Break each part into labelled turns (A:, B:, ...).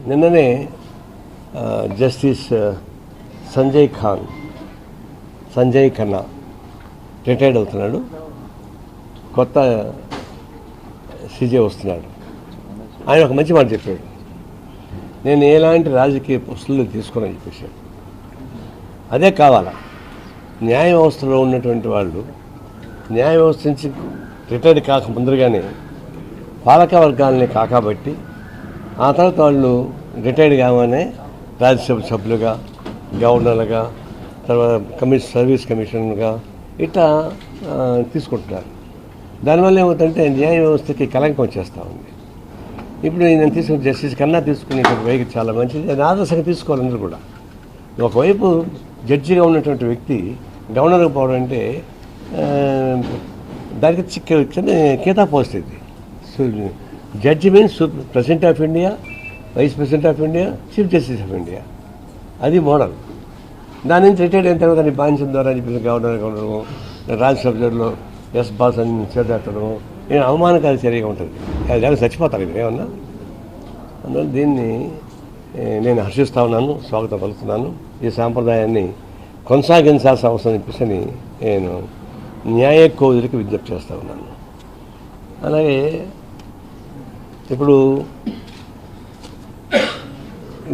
A: నిన్ననే justice Sanjay Khanna retired అవుతున్నాడు. కొత్త సీజే వస్తున్నాడు. ఆయన ఒక మంచి మాట చెప్పాడు, నేను ఎలాంటి రాజకీయ పుస్తులు తీసుకోనని చెప్పేసి. అదే కావాలా. న్యాయ వ్యవస్థలో ఉన్నటువంటి వాళ్ళు న్యాయ వ్యవస్థ నుంచి రిటైర్డ్ కాక ముందరగానే పాలక వర్గాలని కాకబట్టి ఆ తర్వాత వాళ్ళు రిటైర్డ్ కాగానే రాజ్యసభ సభ్యులుగా, గవర్నర్లుగా, తర్వాత సర్వీస్ కమిషనర్గా ఇట్లా తీసుకుంటున్నారు. దానివల్ల ఏమవుతుందంటే న్యాయ వ్యవస్థకి కలంకం వచ్చేస్తూ ఉంది. ఇప్పుడు నేను తీసుకున్న జస్టిస్ కన్నా తీసుకునేటువంటి వైఖరి చాలా మంచిది. అది ఆదర్శంగా తీసుకోవాలందరూ కూడా. ఒకవైపు జడ్జిగా ఉన్నటువంటి వ్యక్తి గవర్నర్కి పోవడం అంటే దానికి కేతా పోస్ట్ ఇది. Judge means president of India, vice president of India, chief justice of India. అది మోడల్. దాని నుంచి రిటైర్డ్ అయిన తర్వాత దాన్ని బాధించడం ద్వారా చెప్పి గవర్నర్గా రాజ్యసభలో ఎస్ బాస్ అని చేర్చడము నేను అవమానకారి చర్యగా ఉంటుంది. అది చచ్చిపోతారు ఇది ఏమన్నా. అందువల్ల దీన్ని నేను హర్షిస్తూ ఉన్నాను, స్వాగతం పలుకుతున్నాను. ఈ సాంప్రదాయాన్ని కొనసాగించాల్సిన అవసరం చెప్పేసి నేను న్యాయ కోవిదులకు విజ్ఞప్తి చేస్తూ ఉన్నాను. అలాగే ఇప్పుడు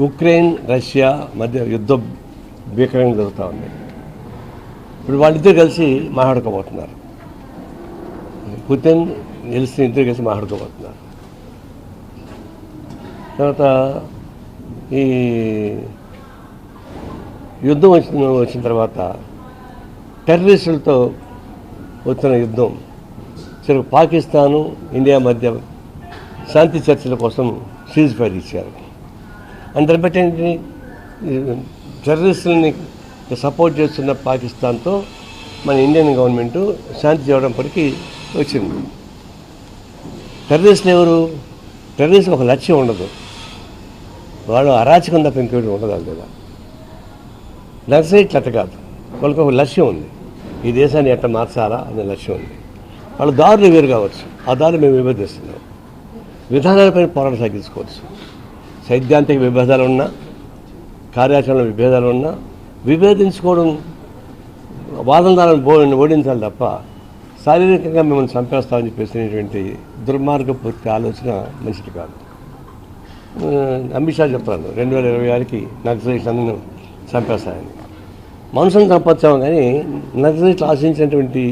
A: ఉక్రెయిన్ రష్యా మధ్య యుద్ధం భీకరంగా జరుగుతూ ఉంది. ఇప్పుడు వాళ్ళిద్దరు కలిసి మాట్లాడుకోబోతున్నారు. పుతిన్ ఎల్సిన్ ఇద్దరు కలిసి మాట్లాడుకోబోతున్నారు. తర్వాత ఈ యుద్ధం వచ్చిన తర్వాత టెర్రరిస్టులతో వచ్చిన యుద్ధం సరే పాకిస్తాను ఇండియా మధ్య శాంతి చర్చల కోసం సీజ్ ఫైర్ ఇచ్చారు. అందరి బట్టి టెర్రరిస్టులని సపోర్ట్ చేస్తున్న పాకిస్తాన్తో మన ఇండియన్ గవర్నమెంటు శాంతి చేయడంపటికి వచ్చింది. టెర్రరిస్టులు ఎవరు? టెర్రరిస్ట్ ఒక లక్ష్యం ఉండదు, వాళ్ళు అరాచకం తప్ప ఇంకోటి ఉండదు. వాళ్ళ దగ్గర నక్సలైట్లు అట్ట కాదు, వాళ్ళకి ఒక లక్ష్యం ఉంది, ఈ దేశాన్ని ఎట్లా మార్చాలా అనే లక్ష్యం ఉంది. వాళ్ళ దారులు వేరు కావచ్చు, ఆ దారులు మేము విభేదిస్తున్నాం. విధానాలపైన పోరాటం సాగించుకోవచ్చు. సైద్ధాంతిక విభేదాలు ఉన్నా, కార్యాచరణ విభేదాలు ఉన్నా విభేదించుకోవడం, వాదనదారులను ఓడించాలి తప్ప శారీరకంగా మిమ్మల్ని చంపేస్తామని చెప్పేసినటువంటి దుర్మార్గపూర్తి ఆలోచన మంచిది కాదు. అమిత్ షా చెప్తాను 2026కి నక్సలైట్లను చంపేస్తాయని. మనుషులను చంపొచ్చాము కానీ నక్సలైట్లు ఆశించినటువంటి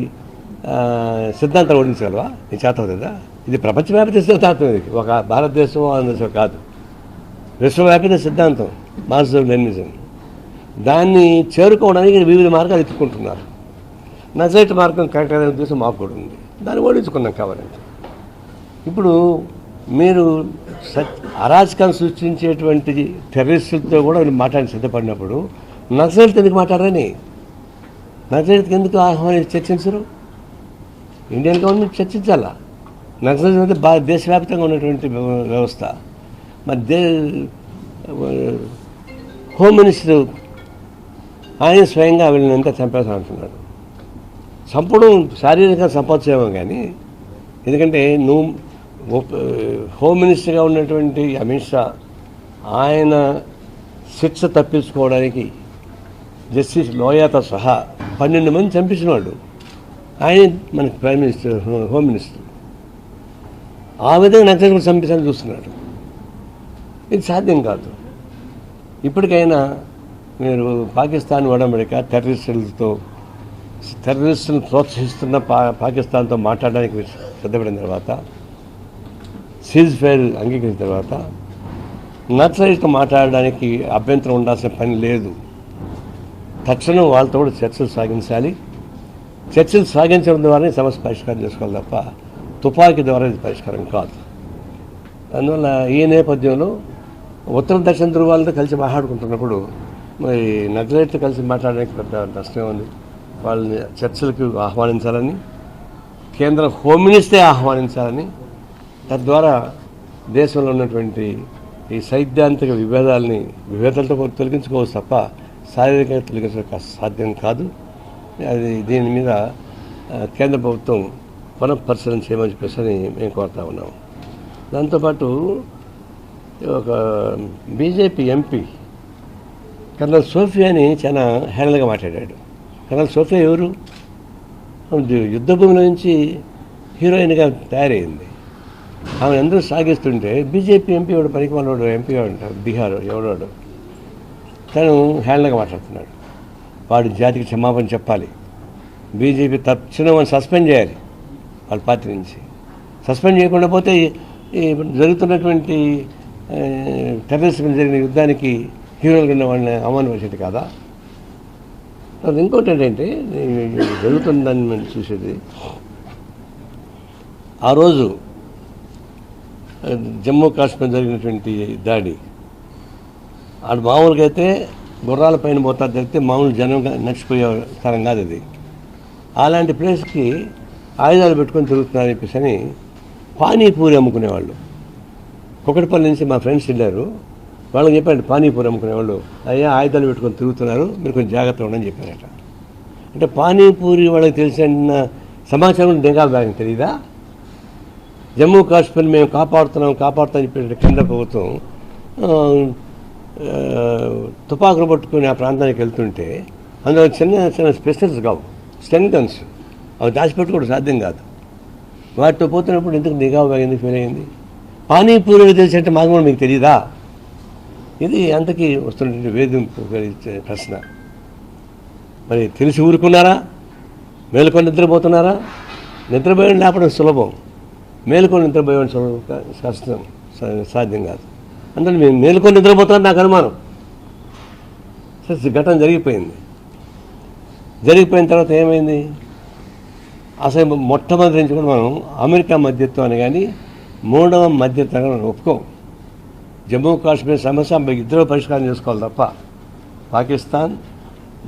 A: సిద్ధాంతాలు ఓడించగలవా? నీ చేత కదా. ఇది ప్రపంచవ్యాప్త సిద్ధాంతం. ఇది ఒక భారతదేశం ఆంధ్రదేశం కాదు, విశ్వవ్యాప్త సిద్ధాంతం మార్క్సిజం లెనినిజం. దాన్ని చేరుకోవడానికి వివిధ మార్గాలు ఎత్తుకుంటున్నారు. నక్సలైట్ మార్గం కరెక్ట్ అనే ఉద్దేశం మాకు కూడా ఉంది, దాన్ని ఓడించుకున్నాం కావాలంటే. ఇప్పుడు మీరు అరాచకాన్ని సృష్టించేటువంటి టెర్రరిస్టులతో కూడా మీరు మాట్లాడి సిద్ధపడినప్పుడు నక్సలైట్తో ఎందుకు మాట్లాడరని? నక్సలైట్కి ఎందుకు ఆహ్వానించి చర్చించరు? ఇండియన్ గవర్నమెంట్ చర్చించాలా. నక్సలైట్ అంటే దేశవ్యాప్తంగా ఉన్నటువంటి వ్యవస్థ. మరి హోమ్ మినిస్టర్ ఆయన స్వయంగా వీళ్ళని ఎంత చంపేస్తా అంటున్నాడు. చంపడం శారీరకంగా చంపచ్చేమో కానీ, ఎందుకంటే నువ్వు హోమ్ మినిస్టర్గా ఉన్నటువంటి అమిత్ షా ఆయన శిక్ష తప్పించుకోవడానికి జస్టిస్ లోయాతో సహా 12 మంది చంపించినవాడు ఆయన, మనకి ప్రైమ్ మినిస్టర్, హోమ్ మినిస్టర్. ఆ విధంగా నక్సలైట్లు చంపించాలని చూస్తున్నాడు. ఇది సాధ్యం కాదు. ఇప్పటికైనా మీరు పాకిస్తాన్ ఒడంబడిక టెర్రరిస్టులను ప్రోత్సహిస్తున్న పాకిస్తాన్తో మాట్లాడడానికి సిద్ధపడిన తర్వాత, సీజ్ ఫైర్ అంగీకరించిన తర్వాత నక్సలైట్తో మాట్లాడడానికి అభ్యంతరం ఉండాల్సిన పని లేదు. తక్షణం వాళ్ళతో కూడా చర్చలు సాగించాలి. చర్చలు సాగించడం ద్వారానే సమస్య పరిష్కారం చేసుకోవాలి తప్ప తుపాకీ ద్వారా ఇది పరిష్కారం కాదు. అందువల్ల ఈ నేపథ్యంలో ఉత్తర దక్షిణ ధృవాలతో కలిసి మాట్లాడుకుంటున్నప్పుడు మరి నక్సలైట్తో కలిసి మాట్లాడడానికి పెద్ద నష్టమే ఉంది. వాళ్ళని చర్చలకు ఆహ్వానించాలని, కేంద్ర హోమ్ మినిస్టరే ఆహ్వానించాలని, తద్వారా దేశంలో ఉన్నటువంటి ఈ సైద్ధాంతిక విభేదాలతో తొలగించుకోవచ్చు తప్ప శారీరకంగా తొలగించడం సాధ్యం కాదు. అది దీని మీద కేంద్ర ప్రభుత్వం పునఃపరిశీలన చేయమని చెప్పేసి మేము కోరుతా ఉన్నాము. దాంతోపాటు ఒక బీజేపీ ఎంపీ కర్నల్ సోఫియా అని చాలా హేళనగా మాట్లాడాడు. కర్నల్ సోఫియా ఎవరు? యుద్ధ భూమిలో నుంచి హీరోయిన్గా తయారైంది. ఆమె అందరూ సాగిస్తుంటే బీజేపీ ఎంపీ వాడు పనికి వాళ్ళవాడు ఎంపీ ఉంటాడు, బీహార్ ఎవడోడు, తను హేళనగా మాట్లాడుతున్నాడు. వాడు జాతికి క్షమాపణ చెప్పాలి. బీజేపీ తక్షణం వాళ్ళు సస్పెండ్ చేయాలి, వాళ్ళ పార్టీ నుంచి సస్పెండ్ చేయకుండా పోతే ఈ జరుగుతున్నటువంటి టెర్రరిస్ట్ జరిగిన యుద్ధానికి హీరోలుగా ఉన్న వాళ్ళని అవమానపరిచేది కాదా? అది ఇంకోటి ఏంటంటే జరుగుతుందని మనం చూసేది, ఆ రోజు జమ్మూ కాశ్మీర్ జరిగినటువంటి దాడి, ఆడు మామూలుగా అయితే గుర్రాల పైన పోతారు జరిగితే మామూలు జనంగా నడిచిపోయే స్థలం కాదు అది. అలాంటి ప్లేస్కి ఆయుధాలు పెట్టుకొని తిరుగుతున్నారని చెప్పేసి అని పానీపూరి అమ్ముకునేవాళ్ళు కుకటిపల్లి నుంచి మా ఫ్రెండ్స్ వెళ్ళారు. వాళ్ళకి చెప్పాడు పానీపూరి అమ్ముకునేవాళ్ళు, అయ్యా ఆయుధాలు పెట్టుకొని తిరుగుతున్నారు, మీరు కొంచెం జాగ్రత్త ఉండని చెప్పారట. అంటే పానీపూరి వాళ్ళకి తెలిసిన సమాచారం నిఘా బ్యాగ్ తెలియదా? జమ్మూ కాశ్మీర్ మేము కాపాడుతామని చెప్పేసి కేంద్ర ప్రభుత్వం తుపాకులు పట్టుకుని ఆ ప్రాంతానికి వెళ్తుంటే అందులో చిన్న చిన్న స్పెషల్స్ కావు, స్టెన్ గన్స్, అవి దాచిపెట్టుకోవడం సాధ్యం కాదు. వాటితో పోతున్నప్పుడు ఎందుకు నిఘా బ్యాగ్ ఎందుకు ఫెయిల్ అయింది? పానీపూరి తెలిసి అంటే మాకు కూడా మీకు తెలియదా? ఇది అంతకీ వస్తున్నటువంటి వేధింపు ప్రశ్న. మరి తెలిసి ఊరుకున్నారా? మేలుకొని నిద్రపోతున్నారా? నిద్రపోయడం లేపడం సులభం, మేలుకొని నిద్రపోయడం కష్టం, సాధ్యం కాదు. అందులో మేము మేలుకొని నిద్రపోతున్నాం నాకు అనుమానం. ఘటన జరిగిపోయింది. జరిగిపోయిన తర్వాత ఏమైంది? అసలు మొట్టమొదటి నుంచి కూడా మనం అమెరికా మధ్యత్వాన్ని కానీ మూడవ మధ్యత్వాన్ని మనం ఒప్పుకోం. జమ్మూ కాశ్మీర్ సమస్య ఇద్దరు పరిష్కారం చేసుకోవాలి తప్ప పాకిస్తాన్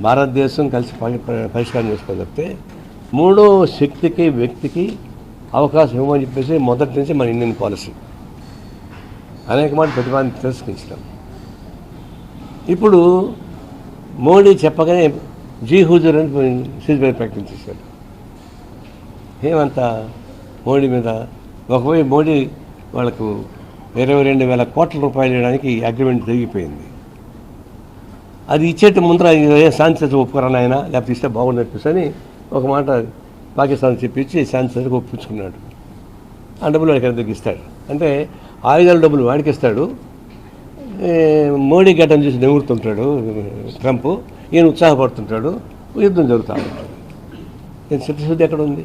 A: భారతదేశం కలిసి పరిష్కారం చేసుకోవాలి తప్పితే మూడో శక్తికి వ్యక్తికి అవకాశం ఇవ్వమని చెప్పేసి మొదటి నుంచి మన ఇండియన్ పాలసీ అనేక మాట ప్రతిపాదన తిరస్కరించడం. ఇప్పుడు మోడీ చెప్పగానే జీ హుజూర్ అని సీజ్ఫైర్ ప్రకటించేశారు. ఏమంతా మోడీ మీద ఒకవైపు మోడీ వాళ్ళకు 22,000 కోట్ల రూపాయలు ఇవ్వడానికి అగ్రిమెంట్ జరిగిపోయింది. అది ఇచ్చేట ముందర శాంతి ఒప్పుకోరా ఆయన, లేకపోతే ఇస్తే బాగుంది అనిపిస్తుంది ఒక మాట పాకిస్తాన్ చెప్పించి శాంతి ఒప్పించుకున్నాడు. ఆ డబ్బులు వాడికి దగ్గర ఇస్తాడు. అంటే ఆయుధాల డబ్బులు వాడికి ఇస్తాడు. మోడీ ఘటన చూసి నెగురుతుంటాడు ట్రంప్, ఈయన ఉత్సాహపడుతుంటాడు, యుద్ధం జరుగుతూ ఉంటాడు. నేను చిత్తశుద్ధి ఎక్కడ ఉంది?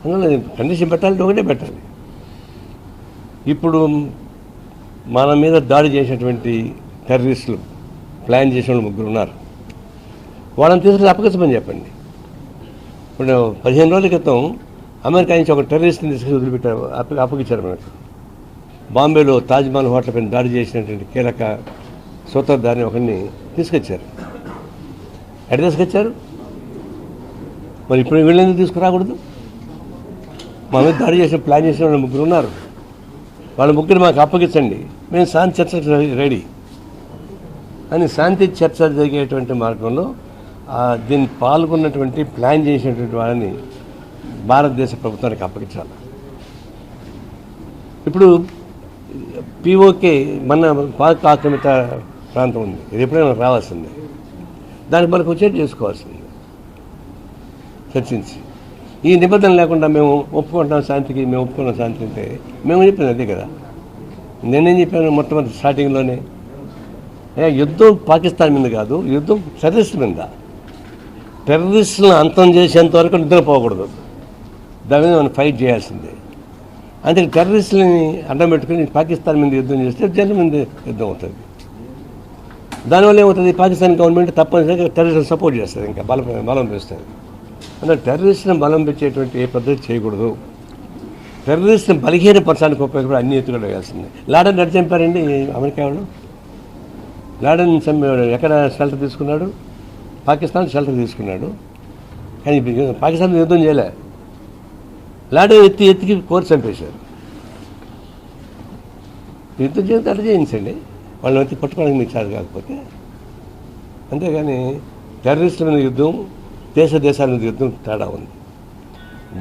A: అందులో కండిషన్ పెట్టాలంటే ఒకటే పెట్టాలి. ఇప్పుడు మన మీద దాడి చేసినటువంటి టెర్రరిస్టులు ప్లాన్ చేసిన వాళ్ళు 3 ఉన్నారు. వాళ్ళని తీసుకుని అప్పగించమని చెప్పండి. ఇప్పుడు 15 రోజుల క్రితం అమెరికా నుంచి ఒక టెర్రరిస్ట్ని తీసుకుని వదిలిపెట్టారు, అప్పగించారు మనకు. బాంబేలో తాజ్మహల్ హోటల్ పైన దాడి చేసినటువంటి కీలక సూత్రధారిని ఒకరిని తీసుకొచ్చారు. ఎక్కడ తీసుకొచ్చారు? మరి ఇప్పుడు వీళ్ళెందుకు తీసుకురాకూడదు? మా మీద దాడి చేసిన ప్లాన్ చేసిన వాళ్ళు 3 ఉన్నారు. వాళ్ళ 3 మాకు అప్పగించండి, మేము శాంతి చర్చ రెడీ అని శాంతి చర్చ జరిగేటువంటి మార్గంలో దీన్ని పాల్గొన్నటువంటి ప్లాన్ చేసినటువంటి వాళ్ళని భారతదేశ ప్రభుత్వానికి అప్పగించాలి. ఇప్పుడు పిఓకే మన పాక్ ఆక్రమిత ప్రాంతం ఉంది, ఇది ఎప్పుడైనా రావాల్సిందే. దానికి మనకు వచ్చేది చేసుకోవాల్సింది చర్చించి. ఈ నిబంధన లేకుండా మేము ఒప్పుకుంటాం శాంతికి, మేము ఒప్పుకున్నాం శాంతి అంటే మేము చెప్పింది అదే కదా. నేనేం చెప్పాను మొట్టమొదటి స్టార్టింగ్లోనే, యుద్ధం పాకిస్తాన్ మీద కాదు, యుద్ధం టెర్రరిస్టుల మీద. టెర్రరిస్టులను అంతం చేసేంత వరకు నిద్రపోకూడదు, దాని మీద మనం ఫైట్ చేయాల్సిందే. అంటే టెర్రరిస్టులని అడ్డం పెట్టుకుని పాకిస్తాన్ మీద యుద్ధం చేస్తే జనం మీద యుద్ధం అవుతుంది. దానివల్ల ఏమవుతుంది? పాకిస్తాన్ గవర్నమెంట్ తప్పనిసరిగా టెర్రరిస్టులను సపోర్ట్ చేస్తుంది, ఇంకా బలం పెంచుతుంది. అంటే టెర్రరిస్టులను బలం పెంచేటువంటి ఏ పద్ధతి చేయకూడదు. టెర్రరిస్టులను బలహీనపరచడానికి ఉపయోగపడే అన్ని ఎత్తుగడ వేయాల్సిందే. లాడన్ ఎక్కడ చంపారండి అమెరికా వాళ్ళు? లాడన్ చంపేవాడు ఎక్కడ షెల్టర్ తీసుకున్నాడు? పాకిస్తాన్ షెల్టర్ తీసుకున్నాడు. కానీ పాకిస్తాన్ యుద్ధం చేయలే. లాడన్ ఎత్తికి కోర్టు చంపేశారు. యుద్ధం చేస్తే అట్లా చేయించండి, వాళ్ళని ఎత్తి పట్టుకోవడానికి మీకు చాలు కాకపోతే. అంతేగాని టెర్రరిస్టుల మీద యుద్ధం, దేశాల మీద యుద్ధం తేడా ఉంది.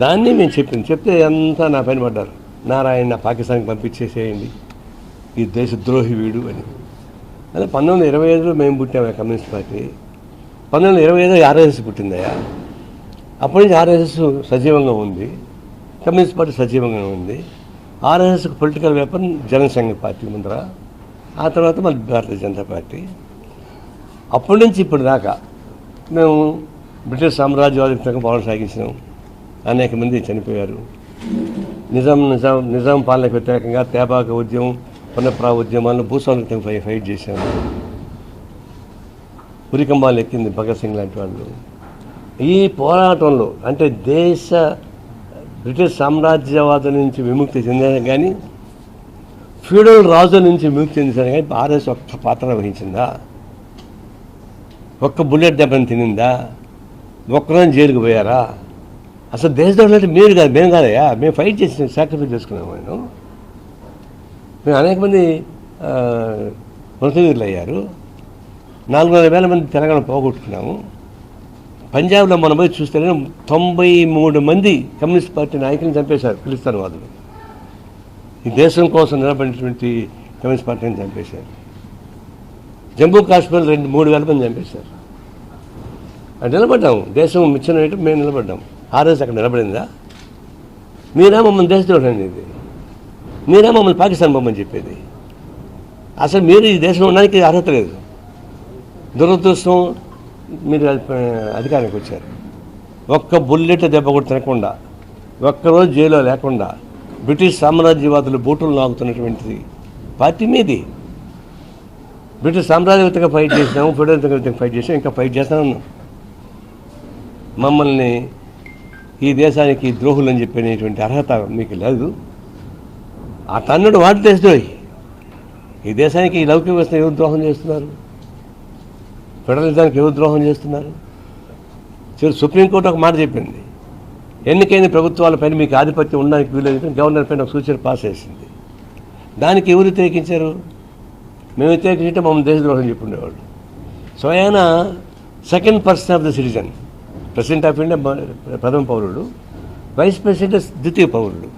A: దాన్ని మేము చెప్తే అంతా నా పైన పడ్డారు. నారాయణ పాకిస్తాన్కి పంపించేసేయండి, ఈ దేశద్రోహి వీడు అని. అదే 1925లో మేము పుట్టాము కమ్యూనిస్ట్ పార్టీ. 1925లో ఆర్ఎస్ఎస్ పుట్టిందయ్యా. అప్పటి నుంచి ఆర్ఎస్ఎస్ సజీవంగా ఉంది, కమ్యూనిస్ట్ పార్టీ సజీవంగా ఉంది. ఆర్ఎస్ఎస్కి పొలిటికల్ వెపన్ జనసంఘ పార్టీ ముందర, ఆ తర్వాత మళ్ళీ భారతీయ జనతా పార్టీ. అప్పటి నుంచి ఇప్పటి దాకా మేము బ్రిటిష్ సామ్రాజ్యవాద పాలన సాగించినాం. అనేక మంది చనిపోయారు. నిజాం పాలనకు వ్యతిరేకంగా తేబాక ఉద్యమం, పునఃప్రా ఉద్యమాలను భూస్వామిత్వం ఫైట్ చేశాము. ఉరికంబాలు ఎక్కింది భగత్ సింగ్ లాంటి వాళ్ళు. ఈ పోరాటంలో అంటే బ్రిటిష్ సామ్రాజ్యవాదం నుంచి విముక్తి చెందాను కానీ, ఫ్యూడల్ రాజు నుంచి విముక్తి చెందాను కానీ ఆర్ఎస్ ఒక్క పాత్ర వహించిందా? ఒక్క బుల్లెట్ దెబ్బని తినిందా? ఒక్కరోజు జైలుకు పోయారా? అసలు దేశంలో అంటే మీరు కాదు, మేము కాదయ్యా. మేము ఫైట్ చేసి సాక్రిఫైస్ చేసుకున్నాము. మేము అనేక మంది మృతవీరులు అయ్యారు. 400,000 మంది తెలంగాణ పోగొట్టుకున్నాము. పంజాబ్లో మనం పోయి చూస్తే 93 మంది కమ్యూనిస్ట్ పార్టీ నాయకులను చంపేశారు ఖలిస్తాన్ వాదులు. ఈ దేశం కోసం నిలబడినటువంటి కమ్యూనిస్ట్ పార్టీని చంపేశారు. జమ్మూ కాశ్మీర్ 2-3 వేల మంది చంపేశారు. అది నిలబడ్డాము. దేశం మిచ్చిన మేము నిలబడ్డాము. ఆర్ఎస్ అక్కడ నిలబడిందా? మీరా మమ్మల్ని దేశద్రోహం అనేది? మీరా మమ్మల్ని పాకిస్తాన్ బొమ్మని చెప్పేది? అసలు మీరు ఈ దేశంలో ఉండడానికి అర్హత లేదు. దురదృష్టం మీరు అధికారానికి వచ్చారు. ఒక్క బుల్లెట్ దెబ్బ కూడా తినకుండా, ఒక్కరోజు జైల్లో లేకుండా బ్రిటిష్ సామ్రాజ్యవాదులు బూటులు నాగుతున్నటువంటి పార్టీ మీది. బ్రిటిష్ సామ్రాజ్యవేత్తగా ఫైట్ చేసినాము, ఫెడరల్ ఫైట్ చేసాము, ఇంకా ఫైట్ చేస్తాను. మమ్మల్ని ఈ దేశానికి ద్రోహులు అని చెప్పినటువంటి అర్హత మీకు లేదు. అతన్నుడు వాటి దేశద్రోహి. ఈ దేశానికి ఈ లౌకిక వ్యవస్థ ఎవరు ద్రోహం చేస్తున్నారు? ఫెడరలిజానికి ఎవరు ద్రోహం చేస్తున్నారు? చివరి సుప్రీంకోర్టు ఒక మాట చెప్పింది, ఎన్నికైన ప్రభుత్వాలపైన మీకు ఆధిపత్యం ఉండడానికి వీలేదు, గవర్నర్ పైన ఒక సూచన పాస్ చేసింది. దానికి ఎవరు వ్యతిరేకించారు? మేము వ్యతిరేకించే మమ్మల్ని దేశద్రోహం చెప్పుండేవాళ్ళు. స్వయాన second person of the citizen, president of India ప్రథమ పౌరుడు, వైస్ ప్రెసిడెంట్ ద్వితీయ పౌరుడు.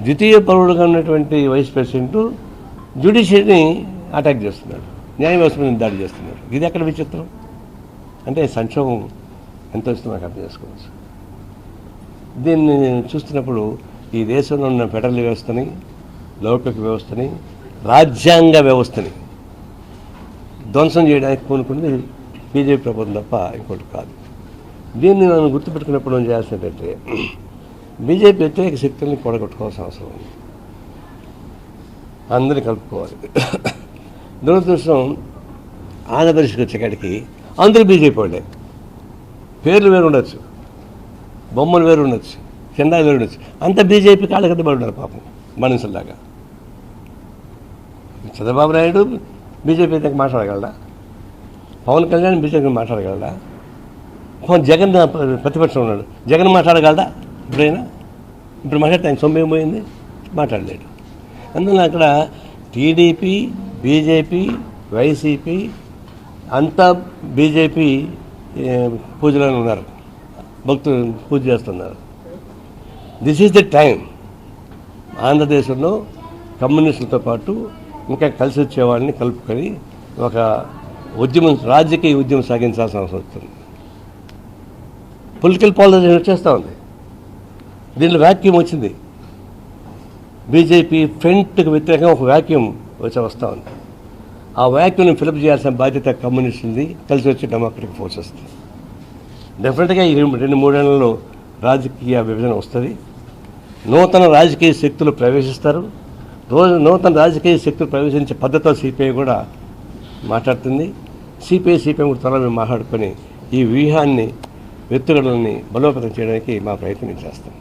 A: ద్వితీయ పౌరుడుగా ఉన్నటువంటి వైస్ ప్రెసిడెంట్ జ్యుడిషియరీని అటాక్ చేస్తున్నాడు, న్యాయ వ్యవస్థ మీద దాడి చేస్తున్నాడు. ఇది ఎక్కడ విచిత్రం? అంటే సంక్షోభం ఎంత వస్తుందో నాకు అర్థం చేసుకోవచ్చు. దీన్ని చూస్తున్నప్పుడు ఈ దేశంలో ఉన్న ఫెడరల్ వ్యవస్థని, లౌకిక వ్యవస్థని, రాజ్యాంగ వ్యవస్థని ధ్వంసం చేయడానికి కోనుకుంది బీజేపీ ప్రభుత్వం తప్ప ఇంకోటి కాదు. దీన్ని మనం గుర్తుపెట్టుకున్నప్పుడు మనం చేయాల్సిందంటే బీజేపీ వ్యతిరేక శక్తుల్ని కూడగొట్టుకోవాల్సిన అవసరం ఉంది. అందరినీ కలుపుకోవాలి. దురదృష్టం ఆంధ్రప్రదేశ్కి వచ్చేకాడికి అందరూ బీజేపీ వాళ్ళే. పేర్లు వేరు ఉండొచ్చు, బొమ్మలు వేరు ఉండొచ్చు, జెండాలు వేరు ఉండొచ్చు, అంత బీజేపీ కాళ్ళ కింద పడి ఉన్నారు పాపం మనుషుల్లాగా. చంద్రబాబు నాయుడు బీజేపీ దగ్గర మాట్లాడగలడా? పవన్ కళ్యాణ్ బీజేపీ మాట్లాడగలడా? జగన్ ప్రతిపక్షం ఉన్నాడు, జగన్ మాట్లాడగలడా? ఇప్పుడైనా ఇప్పుడు మాట్లాడితే ఆయన సొమ్ము ఏమైంది? మాట్లాడలేడు. అందువల్ల అక్కడ టీడీపీ, బీజేపీ, వైసీపీ అంతా బీజేపీ పూజలో ఉన్నారు, భక్తులు పూజ చేస్తున్నారు. This is the time. ఆంధ్రదేశంలో కమ్యూనిస్టులతో పాటు ఇంకా కలిసి వచ్చేవాళ్ళని కలుపుకొని ఒక ఉద్యమం, రాజకీయ ఉద్యమం సాగించాల్సిన అవసరం వస్తుంది. పొలిటికల్ పాలరైజేషన్ వచ్చేస్తూ ఉంది. దీంట్లో వ్యాక్యూమ్ వచ్చింది. బీజేపీ ఫ్రంట్కి వ్యతిరేకంగా ఒక వ్యాక్యూమ్ వస్తూ ఉంది. ఆ వ్యాక్యూమ్ని ఫిలప్ చేయాల్సిన బాధ్యత కమ్యూనిస్టులది, కలిసి వచ్చే డెమోక్రటిక్ ఫోర్సెస్. డెఫినెట్గా ఈ 2-3 ఏళ్లలో రాజకీయ విభజన వస్తుంది. నూతన రాజకీయ శక్తులు ప్రవేశిస్తారు. నూతన రాజకీయ శక్తులు ప్రవేశించే పద్ధతితో సిపిఐ కూడా మాట్లాడుతుంది. సిపిఐ కూడా త్వరగా మేము మాట్లాడుకొని ఈ వ్యూహాన్ని, ఎత్తుగడలని బలోపేతం చేయడానికి మా ప్రయత్నం చేస్తాం.